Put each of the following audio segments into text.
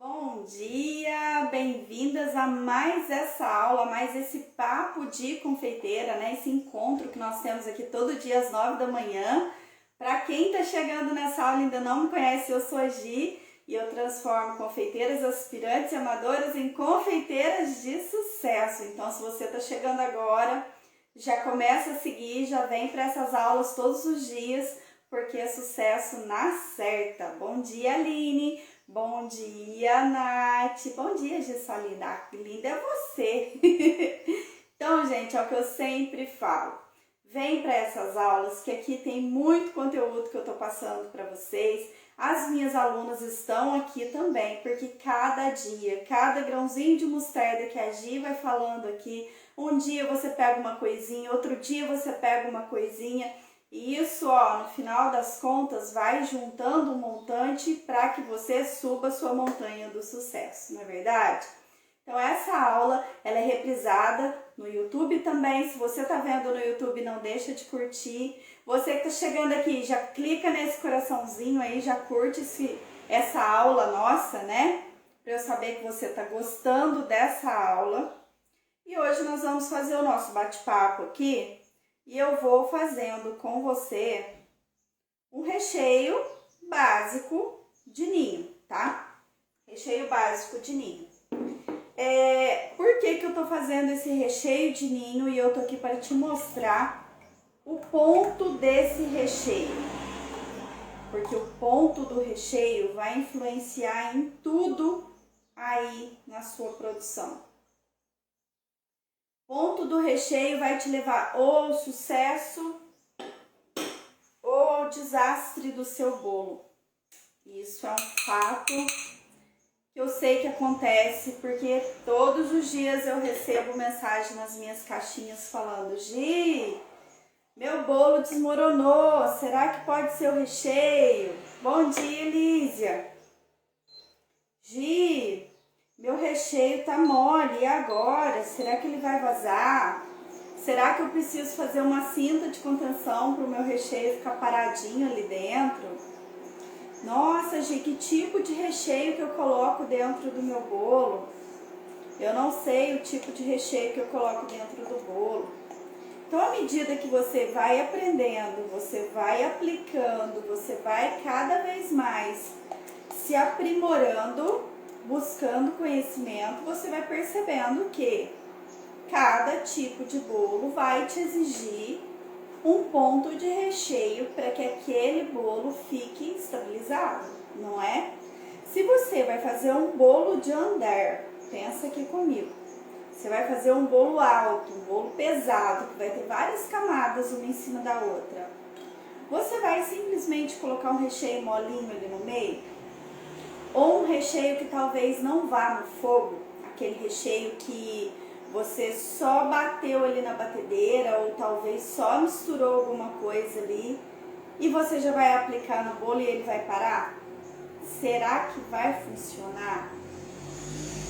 Bom dia, bem-vindas a mais essa aula, mais esse papo de confeiteira, né? Esse encontro que nós temos aqui todo dia às 9 da manhã. Para quem está chegando nessa aula e ainda não me conhece, eu sou a Gi e eu transformo confeiteiras aspirantes e amadoras em confeiteiras de sucesso. Então, se você está chegando agora, já começa a seguir, já vem para essas aulas todos os dias, porque é sucesso na certa. Bom dia, Aline! Bom dia, Nath! Bom dia, Gessalina! Linda é você! Então, gente, é o que eu sempre falo. Vem para essas aulas que aqui tem muito conteúdo que eu tô passando para vocês. As minhas alunas estão aqui também, porque cada dia, cada grãozinho de mostarda que a Gi vai falando aqui, um dia você pega uma coisinha, outro dia você pega uma coisinha. E isso, ó, no final das contas, vai juntando um montante para que você suba a sua montanha do sucesso, não é verdade? Então, essa aula, ela é reprisada no YouTube também. Se você tá vendo no YouTube, não deixa de curtir. Você que tá chegando aqui, já clica nesse coraçãozinho aí, já curte essa aula nossa, né? Para eu saber que você tá gostando dessa aula. E hoje nós vamos fazer o nosso bate-papo aqui. E eu vou fazendo com você um recheio básico de ninho, tá? Recheio básico de ninho. Por que eu tô fazendo esse recheio de ninho e eu tô aqui para te mostrar o ponto desse recheio? Porque o ponto do recheio vai influenciar em tudo aí na sua produção. Ponto do recheio vai te levar ou ao sucesso ou ao desastre do seu bolo. Isso é um fato que eu sei que acontece porque todos os dias eu recebo mensagem nas minhas caixinhas falando: Gi, meu bolo desmoronou, será que pode ser o recheio? Bom dia, Elísia. Gi, meu recheio tá mole, e agora? Será que ele vai vazar? Será que eu preciso fazer uma cinta de contenção para o meu recheio ficar paradinho ali dentro? Nossa, Gi, que tipo de recheio que eu coloco dentro do meu bolo? Eu não sei o tipo de recheio que eu coloco dentro do bolo. Então, à medida que você vai aprendendo, você vai aplicando, você vai cada vez mais se aprimorando, buscando conhecimento, você vai percebendo que cada tipo de bolo vai te exigir um ponto de recheio para que aquele bolo fique estabilizado, não é? Se você vai fazer um bolo de andar, pensa aqui comigo, você vai fazer um bolo alto, um bolo pesado, que vai ter várias camadas uma em cima da outra, você vai simplesmente colocar um recheio molinho ali no meio? Ou um recheio que talvez não vá no fogo, aquele recheio que você só bateu ali na batedeira ou talvez só misturou alguma coisa ali e você já vai aplicar no bolo e ele vai parar? Será que vai funcionar?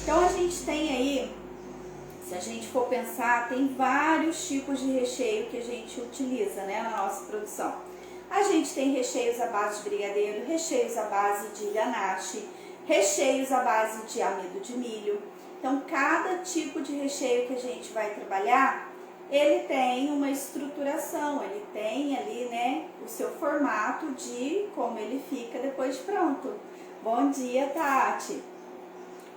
Então a gente tem aí, se a gente for pensar, tem vários tipos de recheio que a gente utiliza, né, na nossa produção. A gente tem recheios à base de brigadeiro, recheios à base de ganache, recheios à base de amido de milho. Então, cada tipo de recheio que a gente vai trabalhar, ele tem uma estruturação, ele tem ali, né, o seu formato de como ele fica depois de pronto. Bom dia, Tati!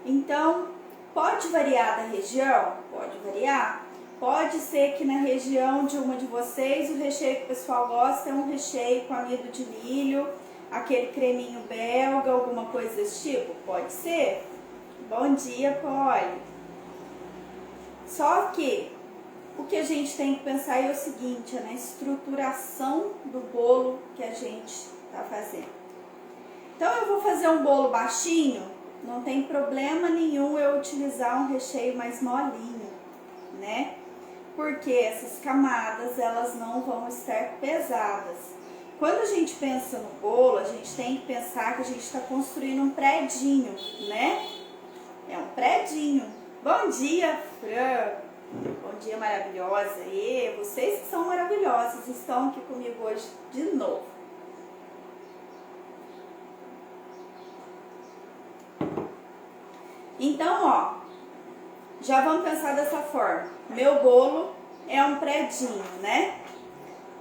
Então, pode variar da região? Pode variar. Pode ser que na região de uma de vocês o recheio que o pessoal gosta é um recheio com amido de milho, aquele creminho belga, alguma coisa desse tipo? Pode ser. Bom dia, Polly. Só que o que a gente tem que pensar é o seguinte, é na estruturação do bolo que a gente está fazendo. Então eu vou fazer um bolo baixinho, não tem problema nenhum eu utilizar um recheio mais molinho, né? Porque essas camadas, elas não vão estar pesadas. Quando a gente pensa no bolo, a gente tem que pensar que a gente está construindo um predinho, né? É um predinho. Bom dia, Fran! Bom dia, maravilhosa! E vocês que são maravilhosas estão aqui comigo hoje de novo. Então, ó, já vamos pensar dessa forma. Meu bolo é um predinho, né?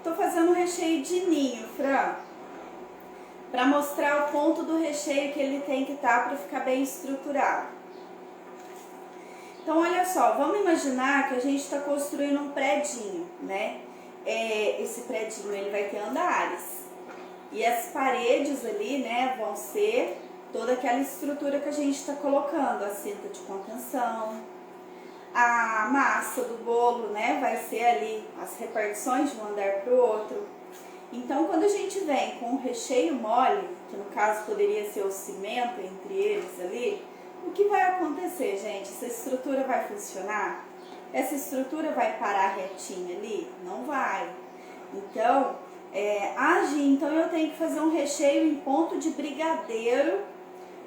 Tô fazendo um recheio de ninho, Fran, para mostrar o ponto do recheio que ele tem que estar para ficar bem estruturado. Então, olha só, vamos imaginar que a gente está construindo um predinho, né? Esse predinho ele vai ter andares e as paredes ali, né, vão ser toda aquela estrutura que a gente está colocando, a cinta de contenção, a massa do bolo, né, vai ser ali as repartições de um andar para o outro. Então, quando a gente vem com um recheio mole, que no caso poderia ser o cimento entre eles ali, o que vai acontecer, gente? Essa estrutura vai funcionar? Essa estrutura vai parar retinha ali? Não vai. Então, então eu tenho que fazer um recheio em ponto de brigadeiro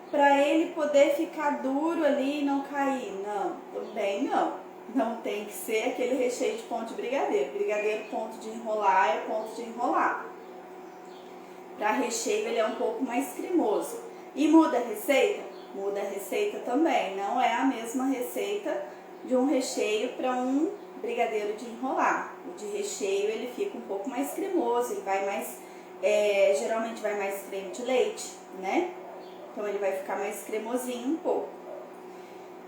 para ele poder ficar duro ali e não cair. Não, também não. Não tem que ser aquele recheio de ponto de brigadeiro. Brigadeiro, ponto de enrolar é ponto de enrolar. Para recheio ele é um pouco mais cremoso. E muda a receita? Muda a receita também. Não é a mesma receita de um recheio para um brigadeiro de enrolar. O de recheio ele fica um pouco mais cremoso, ele vai mais, geralmente vai mais creme de leite, né? Então ele vai ficar mais cremosinho um pouco.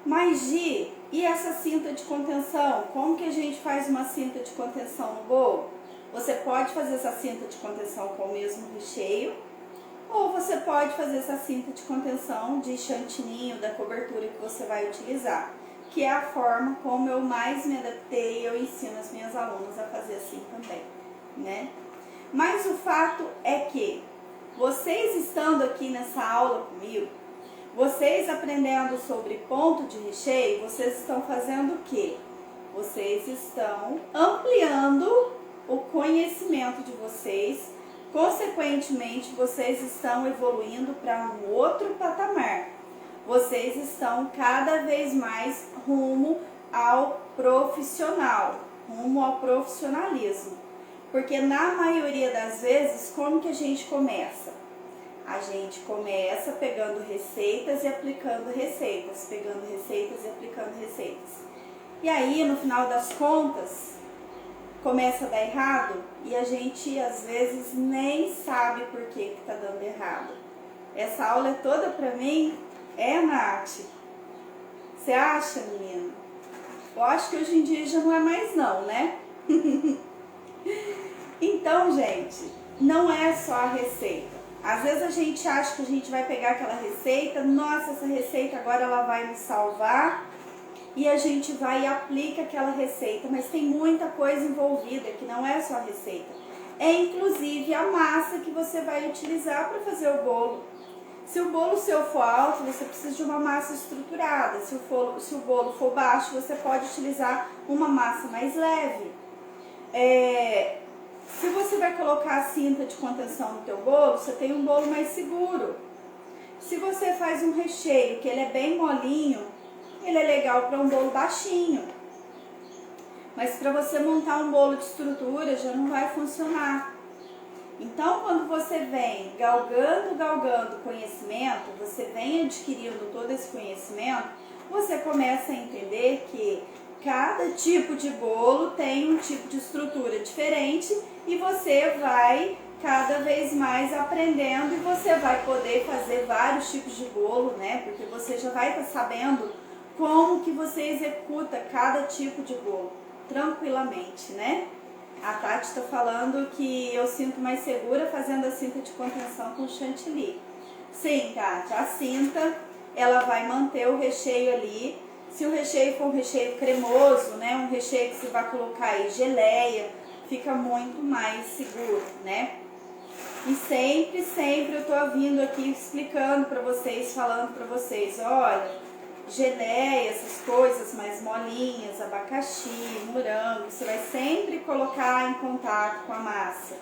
Mas Gi, e essa cinta de contenção? Como que a gente faz uma cinta de contenção no bolo? Você pode fazer essa cinta de contenção com o mesmo recheio, ou você pode fazer essa cinta de contenção de chantininho da cobertura que você vai utilizar, que é a forma como eu mais me adaptei e eu ensino as minhas alunas a fazer assim também, né? Mas o fato é que vocês estando aqui nessa aula comigo, vocês aprendendo sobre ponto de recheio, vocês estão fazendo o quê? Vocês estão ampliando o conhecimento de vocês, consequentemente vocês estão evoluindo para um outro patamar. Vocês estão cada vez mais rumo ao profissional, rumo ao profissionalismo. Porque na maioria das vezes, como que a gente começa? A gente começa pegando receitas e aplicando receitas, pegando receitas e aplicando receitas. E aí, no final das contas, começa a dar errado e a gente às vezes nem sabe por que tá dando errado. Essa aula é toda pra mim, Nath? Você acha, menina? Eu acho que hoje em dia já não é mais não, né? Então, gente, não é só a receita. Às vezes a gente acha que a gente vai pegar aquela receita, nossa, essa receita agora ela vai me salvar, e a gente vai e aplica aquela receita, mas tem muita coisa envolvida, que não é só a receita. É inclusive a massa que você vai utilizar para fazer o bolo. Se o bolo seu for alto, você precisa de uma massa estruturada. Se o bolo for baixo, você pode utilizar uma massa mais leve. Se você vai colocar a cinta de contenção no teu bolo, você tem um bolo mais seguro. Se você faz um recheio que ele é bem molinho, ele é legal para um bolo baixinho. Mas para você montar um bolo de estrutura já não vai funcionar. Então, quando você vem galgando conhecimento, você vem adquirindo todo esse conhecimento, você começa a entender que cada tipo de bolo tem um tipo de estrutura diferente e você vai cada vez mais aprendendo e você vai poder fazer vários tipos de bolo, né? Porque você já vai estar sabendo como que você executa cada tipo de bolo tranquilamente, né? A Tati está falando que eu sinto mais segura fazendo a cinta de contenção com chantilly. Sim, Tati, a cinta ela vai manter o recheio ali. Se o recheio for um recheio cremoso, né, um recheio que você vai colocar aí geleia, fica muito mais seguro, né? E sempre eu tô vindo aqui explicando para vocês, falando para vocês, olha, geleia, essas coisas mais molinhas, abacaxi, morango, você vai sempre colocar em contato com a massa.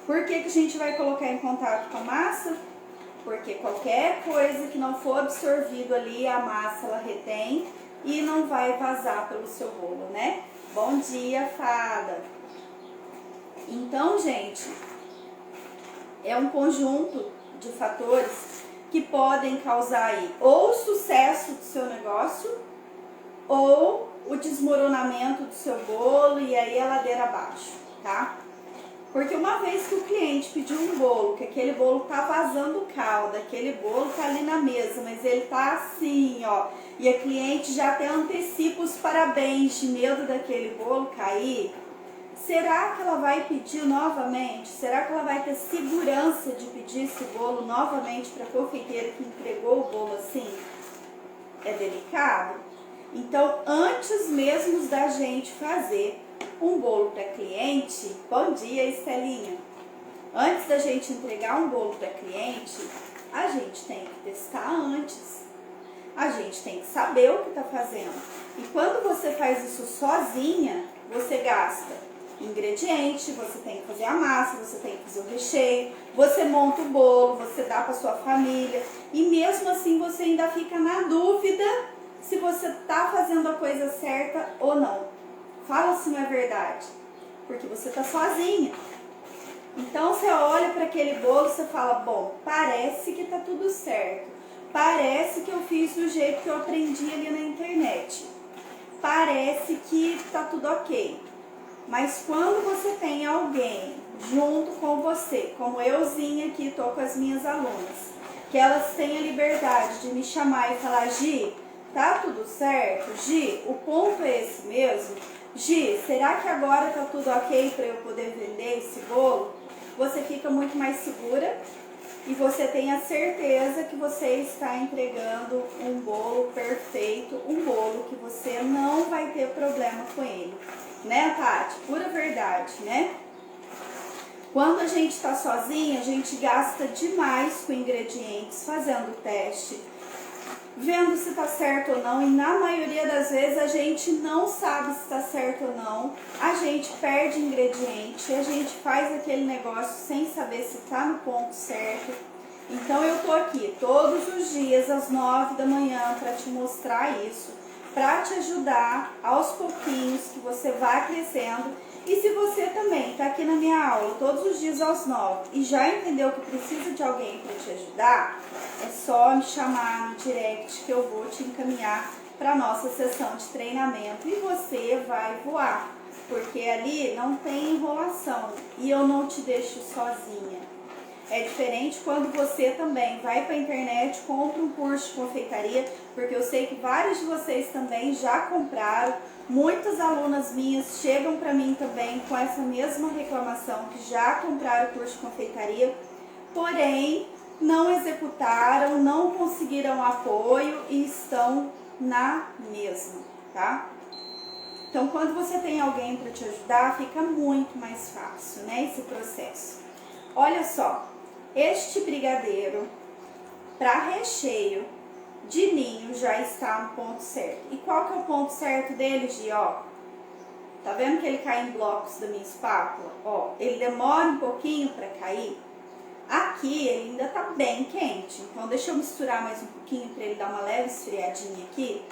Por que que a gente vai colocar em contato com a massa? Porque qualquer coisa que não for absorvido ali, a massa ela retém e não vai vazar pelo seu bolo, né? Bom dia, fada! Então, gente, é um conjunto de fatores que podem causar aí ou o sucesso do seu negócio ou o desmoronamento do seu bolo e aí a ladeira abaixo, tá? Porque uma vez que o cliente pediu um bolo, que aquele bolo tá vazando calda, aquele bolo tá ali na mesa, mas ele tá assim, ó, e a cliente já até antecipa os parabéns de medo daquele bolo cair, será que ela vai pedir novamente? Será que ela vai ter segurança de pedir esse bolo novamente para a confeiteira que entregou o bolo assim? É delicado? Então, antes mesmo da gente fazer um bolo para cliente, bom dia, Estelinha. Antes da gente entregar um bolo para cliente, a gente tem que testar antes. A gente tem que saber o que está fazendo. E quando você faz isso sozinha, você gasta ingrediente, você tem que fazer a massa, você tem que fazer o recheio, você monta o bolo, você dá para sua família e mesmo assim você ainda fica na dúvida se você está fazendo a coisa certa ou não. Fala se não é verdade, porque você está sozinha. Então você olha para aquele bolo e você fala, bom, parece que está tudo certo, parece que eu fiz do jeito que eu aprendi ali na internet, parece que está tudo ok. Mas quando você tem alguém junto com você, como euzinha aqui, estou com as minhas alunas, que elas têm a liberdade de me chamar e falar, Gi, tá tudo certo? Gi, o ponto é esse mesmo? Gi, será que agora tá tudo ok para eu poder vender esse bolo? Você fica muito mais segura e você tem a certeza que você está entregando um bolo perfeito, um bolo que você não vai ter problema com ele. Né, Tati? Pura verdade, né? Quando a gente está sozinha, a gente gasta demais com ingredientes, fazendo o teste, vendo se está certo ou não, e na maioria das vezes a gente não sabe se está certo ou não, a gente perde ingrediente, a gente faz aquele negócio sem saber se está no ponto certo. Então eu tô aqui todos os dias às 9 da manhã para te mostrar isso, para te ajudar aos pouquinhos que você vai crescendo. E se você também está aqui na minha aula todos os dias às 9 e já entendeu que precisa de alguém para te ajudar, é só me chamar no direct que eu vou te encaminhar para a nossa sessão de treinamento e você vai voar, porque ali não tem enrolação e eu não te deixo sozinha. É diferente quando você também vai para a internet, compra um curso de confeitaria, porque eu sei que vários de vocês também já compraram. Muitas alunas minhas chegam para mim também com essa mesma reclamação, que já compraram o curso de confeitaria, porém não executaram, não conseguiram apoio e estão na mesma, tá? Então, quando você tem alguém para te ajudar, fica muito mais fácil, né, esse processo. Olha só, este brigadeiro para recheio de ninho já está no ponto certo. E qual que é o ponto certo dele, Gi? Ó, tá vendo que ele cai em blocos da minha espátula? Ó, ele demora um pouquinho para cair. Aqui ele ainda tá bem quente, então deixa eu misturar mais um pouquinho para ele dar uma leve esfriadinha aqui.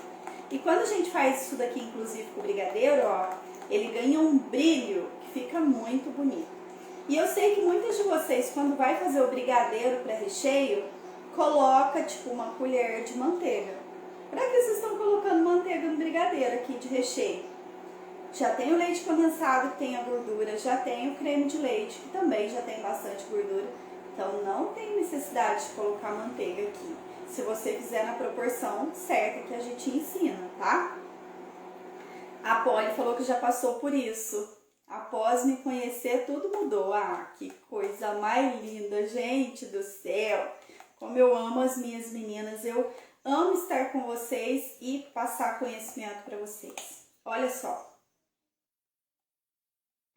E quando a gente faz isso daqui, inclusive com o brigadeiro, ó, ele ganha um brilho que fica muito bonito. E eu sei que muitas de vocês, quando vai fazer o brigadeiro para recheio, coloca tipo uma colher de manteiga. Para que vocês estão colocando manteiga no brigadeiro aqui de recheio? Já tem o leite condensado que tem a gordura, já tem o creme de leite que também já tem bastante gordura. Então não tem necessidade de colocar manteiga aqui, se você fizer na proporção certa que a gente ensina, tá? A Polly falou que já passou por isso. Após me conhecer, tudo mudou. Ah, que coisa mais linda, gente do céu! Como eu amo as minhas meninas, eu amo estar com vocês e passar conhecimento para vocês. Olha só.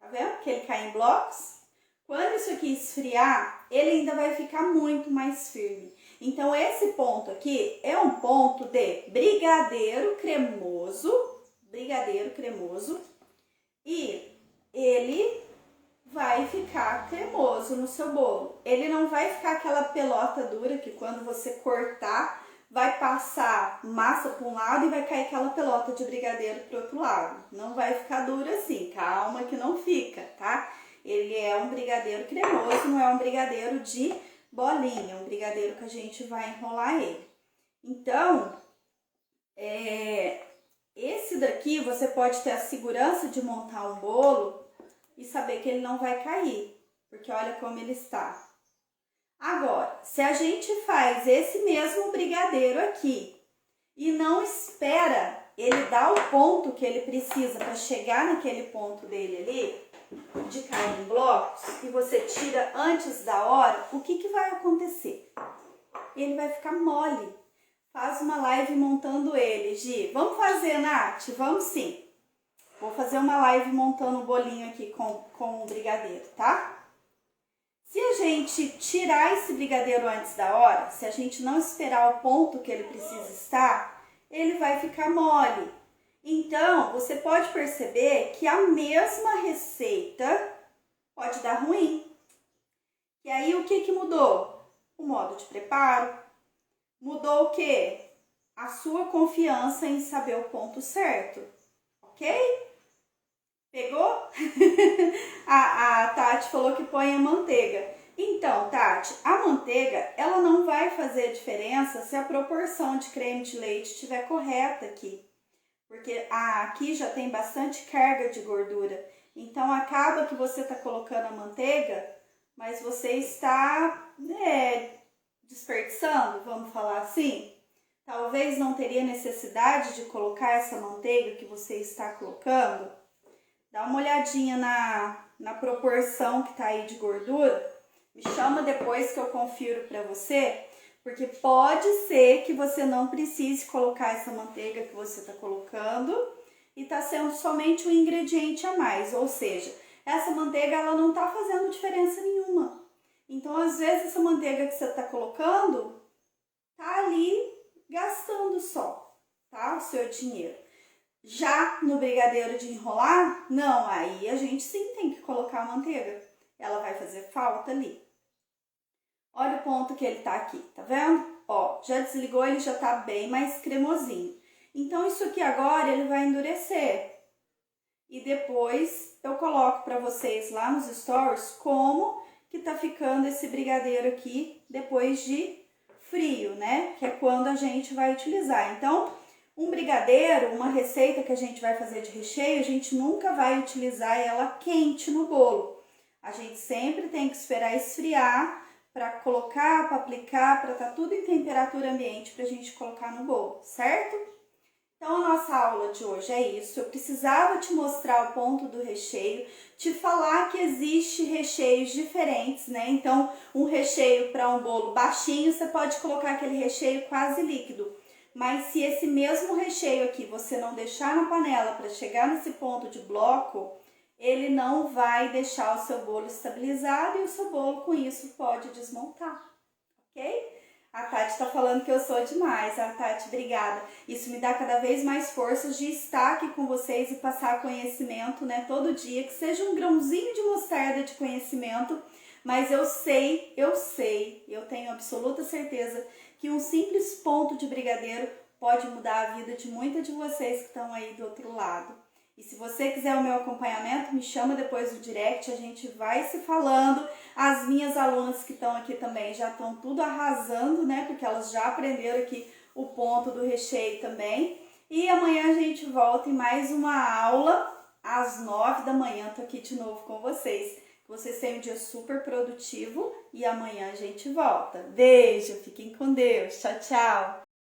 Tá vendo que ele cai em blocos? Quando isso aqui esfriar, ele ainda vai ficar muito mais firme. Então, esse ponto aqui é um ponto de brigadeiro cremoso, e ele vai ficar cremoso no seu bolo. Ele não vai ficar aquela pelota dura que quando você cortar, vai passar massa para um lado e vai cair aquela pelota de brigadeiro para o outro lado. Não vai ficar duro assim, calma que não fica, tá? Ele é um brigadeiro cremoso, não é um brigadeiro de bolinha, um brigadeiro que a gente vai enrolar ele. Então, esse daqui você pode ter a segurança de montar um bolo e saber que ele não vai cair, porque olha como ele está. Agora, se a gente faz esse mesmo brigadeiro aqui e não espera ele dar o ponto que ele precisa para chegar naquele ponto dele ali, de cair em blocos, e você tira antes da hora, o que vai acontecer? Ele vai ficar mole. Faz uma live montando ele, Gi. Vamos fazer, Nath? Vamos sim. Vou fazer uma live montando o bolinho aqui com o brigadeiro, tá? Se a gente tirar esse brigadeiro antes da hora, se a gente não esperar o ponto que ele precisa estar, ele vai ficar mole. Então, você pode perceber que a mesma receita pode dar ruim. E aí, o que mudou? O modo de preparo. Mudou o quê? A sua confiança em saber o ponto certo. Ok? Pegou? a Tati falou que põe a manteiga. Então, Tati, a manteiga, ela não vai fazer diferença se a proporção de creme de leite estiver correta aqui. Porque aqui já tem bastante carga de gordura. Então, acaba que você está colocando a manteiga, mas você está desperdiçando, vamos falar assim. Talvez não teria necessidade de colocar essa manteiga que você está colocando. Dá uma olhadinha na proporção que tá aí de gordura. Me chama depois que eu confiro pra você, porque pode ser que você não precise colocar essa manteiga que você tá colocando e tá sendo somente um ingrediente a mais, ou seja, essa manteiga ela não tá fazendo diferença nenhuma. Então, às vezes, essa manteiga que você tá colocando tá ali gastando só, tá? O seu dinheiro. Já no brigadeiro de enrolar, não, aí a gente sim tem que colocar a manteiga. Ela vai fazer falta ali. Olha o ponto que ele tá aqui, tá vendo? Ó, já desligou, ele já tá bem mais cremosinho. Então, isso aqui agora ele vai endurecer. E depois eu coloco pra vocês lá nos stories como que tá ficando esse brigadeiro aqui depois de frio, né? Que é quando a gente vai utilizar. Então, um brigadeiro, uma receita que a gente vai fazer de recheio, a gente nunca vai utilizar ela quente no bolo. A gente sempre tem que esperar esfriar para colocar, para aplicar, para estar tudo em temperatura ambiente para a gente colocar no bolo, certo? Então, a nossa aula de hoje é isso. Eu precisava te mostrar o ponto do recheio, te falar que existe recheios diferentes, né? Então, um recheio para um bolo baixinho, você pode colocar aquele recheio quase líquido. Mas se esse mesmo recheio aqui você não deixar na panela para chegar nesse ponto de bloco, ele não vai deixar o seu bolo estabilizado e o seu bolo com isso pode desmontar, ok? A Tati tá falando que eu sou demais. A Tati, obrigada. Isso me dá cada vez mais forças de estar aqui com vocês e passar conhecimento, né, todo dia, que seja um grãozinho de mostarda de conhecimento, mas eu tenho absoluta certeza que um simples ponto de brigadeiro pode mudar a vida de muitas de vocês que estão aí do outro lado. E se você quiser o meu acompanhamento, me chama depois do direct, a gente vai se falando. As minhas alunas que estão aqui também já estão tudo arrasando, né? Porque elas já aprenderam aqui o ponto do recheio também. E amanhã a gente volta em mais uma aula às 9 da manhã. Tô aqui de novo com vocês. Que vocês tenham um dia super produtivo e amanhã a gente volta. Beijo, fiquem com Deus. Tchau, tchau.